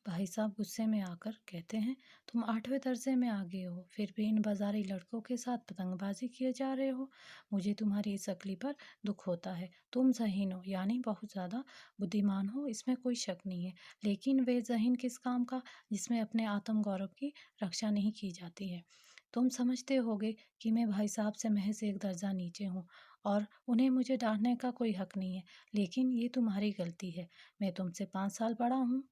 भाई साहब गुस्से में आकर कहते हैं, तुम 8वें दर्जे में आ गए हो, फिर भी इन बाजारी लड़कों के साथ पतंगबाजी किए जा रहे हो। मुझे तुम्हारी इस अक्ली पर दुख होता है। तुम ज़हीन हो, यानी बहुत ज़्यादा बुद्धिमान हो, इसमें कोई शक नहीं है। लेकिन वे ज़हीन किस काम का जिसमें अपने आत्म गौरव की रक्षा नहीं की जाती है। तुम समझते होगे कि मैं भाई साहब से महज एक दर्जा नीचे हूँ और उन्हें मुझे डांटने का कोई हक नहीं है। लेकिन ये तुम्हारी गलती है। मैं तुमसे 5 साल बड़ा हूँ।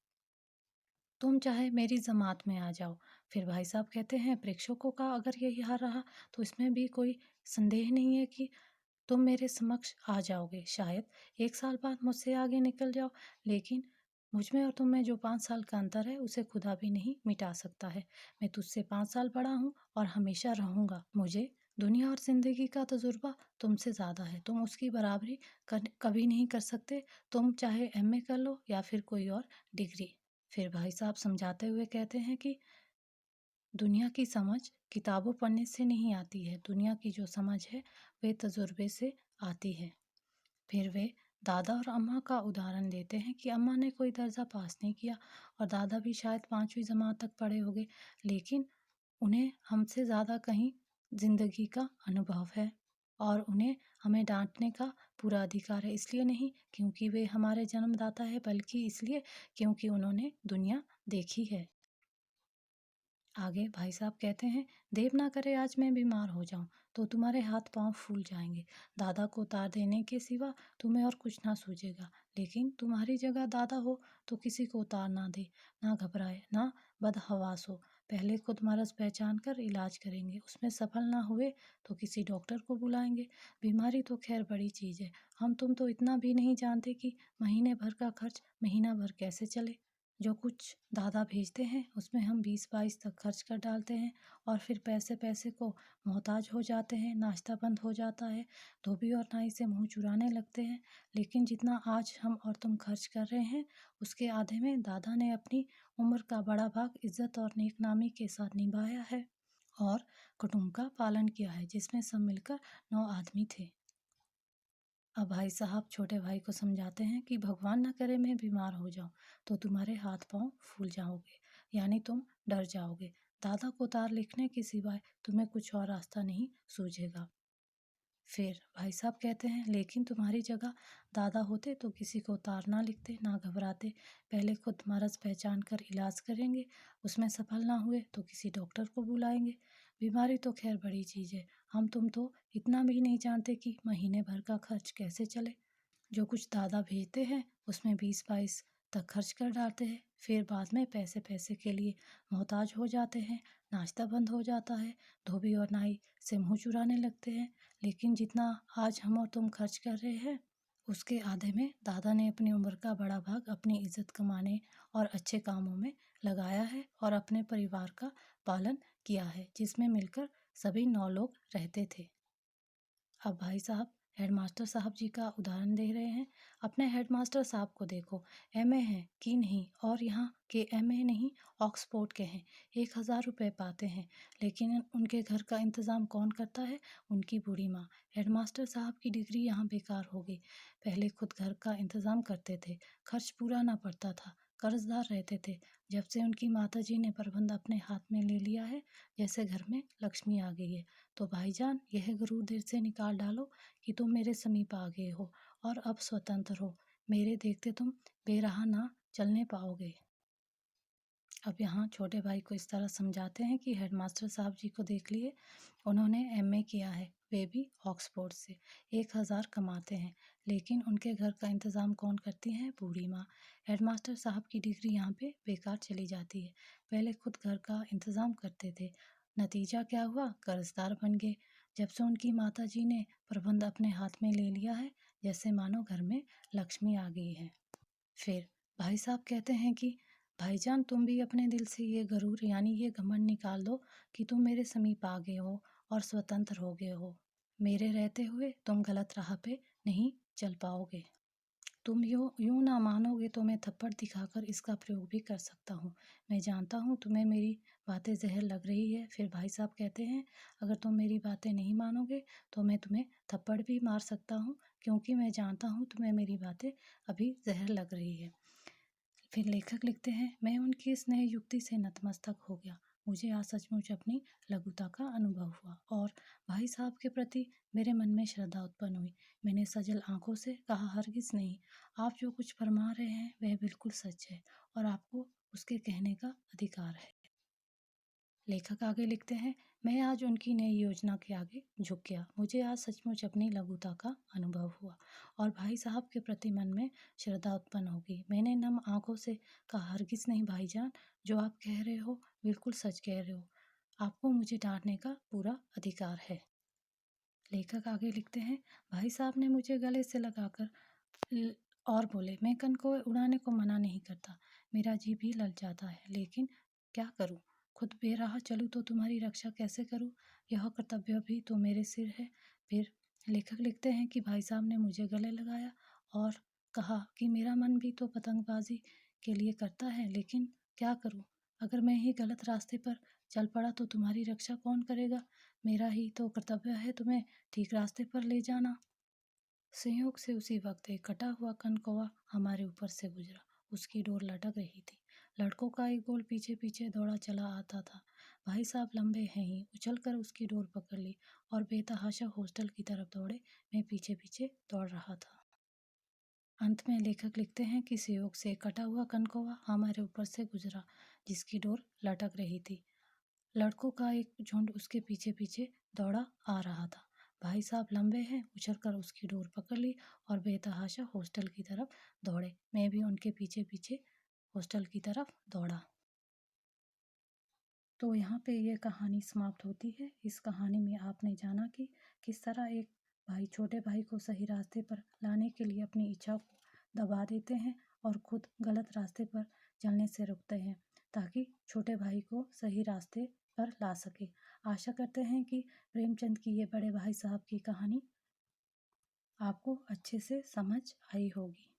तुम चाहे मेरी जमात में आ जाओ। फिर भाई साहब कहते हैं, प्रेक्षकों का अगर यही हाल रहा तो इसमें भी कोई संदेह नहीं है कि तुम मेरे समक्ष आ जाओगे। शायद 1 साल बाद मुझसे आगे निकल जाओ, लेकिन मुझ में और तुम में जो 5 साल का अंतर है उसे खुदा भी नहीं मिटा सकता है। मैं तुझसे 5 साल बड़ा हूँ और हमेशा रहूँगा। मुझे दुनिया और जिंदगी का तजुर्बा तुमसे ज़्यादा है। तुम उसकी बराबरी कभी नहीं कर सकते। तुम चाहे एमए कर लो या फिर कोई और डिग्री। फिर भाई साहब समझाते हुए कहते हैं कि दुनिया की समझ किताबों पढ़ने से नहीं आती है। दुनिया की जो समझ है वे तजुर्बे से आती है। फिर वे दादा और अम्मा का उदाहरण देते हैं कि अम्मा ने कोई दर्जा पास नहीं किया और दादा भी शायद 5वीं जमात तक पढ़े होंगे, लेकिन उन्हें हमसे ज़्यादा कहीं जिंदगी का अनुभव है और उन्हें हमें डांटने का पूरा अधिकार है। इसलिए नहीं क्योंकि वे हमारे जन्मदाता है, बल्कि इसलिए क्योंकि उन्होंने दुनिया देखी है। आगे भाई साहब कहते हैं, देव ना करे आज मैं बीमार हो जाऊं तो तुम्हारे हाथ पांव फूल जाएंगे। दादा को उतार देने के सिवा तुम्हें और कुछ ना सूझेगा। लेकिन तुम्हारी जगह दादा हो तो किसी को उतार ना दे, ना घबराए, ना बदहवास हो। पहले खुद मर्ज पहचान कर इलाज करेंगे, उसमें सफल ना हुए तो किसी डॉक्टर को बुलाएंगे। बीमारी तो खैर बड़ी चीज़ है। हम तुम तो इतना भी नहीं जानते कि महीने भर का खर्च महीना भर कैसे चले। जो कुछ दादा भेजते हैं उसमें हम 20-22 तक खर्च कर डालते हैं और फिर पैसे पैसे को मोहताज हो जाते हैं। नाश्ता बंद हो जाता है, धोबी और नाई से मुंह चुराने लगते हैं। लेकिन जितना आज हम और तुम खर्च कर रहे हैं उसके आधे में दादा ने अपनी उम्र का बड़ा भाग इज्जत और नेकनामी के साथ निभाया है और कुटुंब का पालन किया है, जिसमें सब मिलकर 9 आदमी थे। अब भाई साहब छोटे भाई को समझाते हैं कि भगवान ना करे मैं बीमार हो जाऊं तो तुम्हारे हाथ पांव फूल जाओगे, यानी तुम डर जाओगे। दादा को तार लिखने के सिवाय तुम्हें कुछ और रास्ता नहीं सूझेगा। फिर भाई साहब कहते हैं, लेकिन तुम्हारी जगह दादा होते तो किसी को तार ना लिखते, ना घबराते। पहले खुद मर्ज पहचान कर इलाज करेंगे, उसमें सफल ना हुए तो किसी डॉक्टर को बुलाएंगे। बीमारी तो खैर बड़ी चीज़ है। हम तुम तो इतना भी नहीं जानते कि महीने भर का खर्च कैसे चले। जो कुछ दादा भेजते हैं उसमें 20-22 तक खर्च कर डालते हैं, फिर बाद में पैसे पैसे के लिए मोहताज हो जाते हैं। नाश्ता बंद हो जाता है, धोबी और नाई से मुंह चुराने लगते हैं। लेकिन जितना आज हम और तुम खर्च कर रहे हैं उसके आधे में दादा ने अपनी उम्र का बड़ा भाग अपनी इज्जत कमाने और अच्छे कामों में लगाया है और अपने परिवार का पालन किया है, जिसमें मिलकर सभी 9 लोग रहते थे। अब भाई साहब हेडमास्टर साहब जी का उदाहरण दे रहे हैं। अपने हेडमास्टर साहब को देखो, एमए हैं कि नहीं, और यहाँ के एमए नहीं ऑक्सफोर्ड के हैं। 1000 रुपये पाते हैं, लेकिन उनके घर का इंतज़ाम कौन करता है? उनकी बूढ़ी माँ। हेडमास्टर साहब की डिग्री यहाँ बेकार हो गई। पहले खुद घर का इंतज़ाम करते थे, खर्च पूरा ना पड़ता था, कर्जदार रहते थे। जब से उनकी माताजी ने प्रबंध अपने हाथ में ले लिया है, जैसे घर में लक्ष्मी आ गई है। तो भाईजान यह गरूर दिल से निकाल डालो कि तुम मेरे समीप आ गए हो और अब स्वतंत्र हो। मेरे देखते तुम बेराह ना चलने पाओगे। अब यहाँ छोटे भाई को इस तरह समझाते हैं कि हेडमास्टर साहब जी को देख लिए, उन्होंने एमए किया है, वे भी ऑक्सफोर्ड से। 1000 कमाते हैं, लेकिन उनके घर का इंतज़ाम कौन करती है? बूढ़ी माँ। हेडमास्टर साहब की डिग्री यहाँ पे बेकार चली जाती है। पहले खुद घर का इंतज़ाम करते थे, नतीजा क्या हुआ? कर्जदार बन गए। जब से उनकी माता जी ने प्रबंध अपने हाथ में ले लिया है, जैसे मानो घर में लक्ष्मी आ गई है। फिर भाई साहब कहते हैं कि भाईजान तुम भी अपने दिल से ये गरूर यानी ये घमंड निकाल दो कि तुम मेरे समीप आ गए हो और स्वतंत्र हो गए हो। मेरे रहते हुए तुम गलत राह पे नहीं चल पाओगे। तुम यूं ना मानोगे तो मैं थप्पड़ दिखाकर इसका प्रयोग भी कर सकता हूँ। मैं जानता हूँ तुम्हें मेरी बातें जहर लग रही है। फिर भाई साहब कहते हैं, अगर तुम मेरी बातें नहीं मानोगे तो मैं तुम्हें थप्पड़ भी मार सकता हूँ, क्योंकि मैं जानता हूँ तुम्हें मेरी बातें अभी जहर लग रही है। फिर लेखक लिखते हैं, मैं उनकी इस नई युक्ति से नतमस्तक हो गया। मुझे आज सचमुच अपनी लघुता का अनुभव हुआ और भाई साहब के प्रति मेरे मन में श्रद्धा उत्पन्न हुई। मैंने सजल आंखों से कहा, हरगिज नहीं, आप जो कुछ फरमा रहे हैं वह बिल्कुल सच है और आपको उसके कहने का अधिकार है। लेखक आगे लिखते हैं, मैं आज उनकी नई योजना के आगे झुक गया। मुझे आज सचमुच अपनी लघुता का अनुभव हुआ और भाई साहब के प्रति मन में श्रद्धा उत्पन्न हो गई। मैंने नम आंखों से कहा, हरगिज नहीं भाईजान, जो आप कह रहे हो बिल्कुल सच कह रहे हो। आपको मुझे डांटने का पूरा अधिकार है। लेखक आगे लिखते हैं, भाई साहब ने मुझे गले से लगाकर और बोले, मैं कन को उड़ाने को मना नहीं करता, मेरा जी भी ललचाता है, लेकिन क्या करूं? खुद बेराह चलूं तो तुम्हारी रक्षा कैसे करूं? यह कर्तव्य भी तो मेरे सिर है। फिर लेखक लिखते हैं कि भाई साहब ने मुझे गले लगाया और कहा कि मेरा मन भी तो पतंगबाजी के लिए करता है, लेकिन क्या करूं? अगर मैं ही गलत रास्ते पर चल पड़ा तो तुम्हारी रक्षा कौन करेगा? मेरा ही तो कर्तव्य है तुम्हें ठीक रास्ते पर ले जाना। संयोग से उसी वक्त एक कटा हुआ कनकौवा हमारे ऊपर से गुजरा। उसकी डोर लटक रही थी। लड़कों का एक गोल पीछे पीछे दौड़ा चला आता था। भाई साहब लंबे हैं ही उछलकर उसकी डोर पकड़ ली और बेतहाशा हॉस्टल की तरफ दौड़े। मैं पीछे पीछे दौड़ रहा था। अंत में लेखक लिखते हैं कि संयोग से एक कटा हुआ कनकौवा हमारे ऊपर से गुजरा जिसकी डोर लटक रही थी। लड़कों का एक झुंड उसके पीछे पीछे दौड़ा आ रहा था। भाई साहब लंबे हैं उछलकर उसकी डोर पकड़ ली और बेतहाशा हॉस्टल की तरफ दौड़े। मैं भी उनके पीछे पीछे हॉस्टल की तरफ दौड़ा। तो यहाँ पे ये कहानी समाप्त होती है। इस कहानी में आपने जाना कि किस तरह एक भाई छोटे भाई को सही रास्ते पर लाने के लिए अपनी इच्छा को दबा देते हैं और खुद गलत रास्ते पर चलने से रुकते हैं ताकि छोटे भाई को सही रास्ते पर ला सके। आशा करते हैं कि प्रेमचंद की ये बड़े भाई साहब की कहानी आपको अच्छे से समझ आई होगी।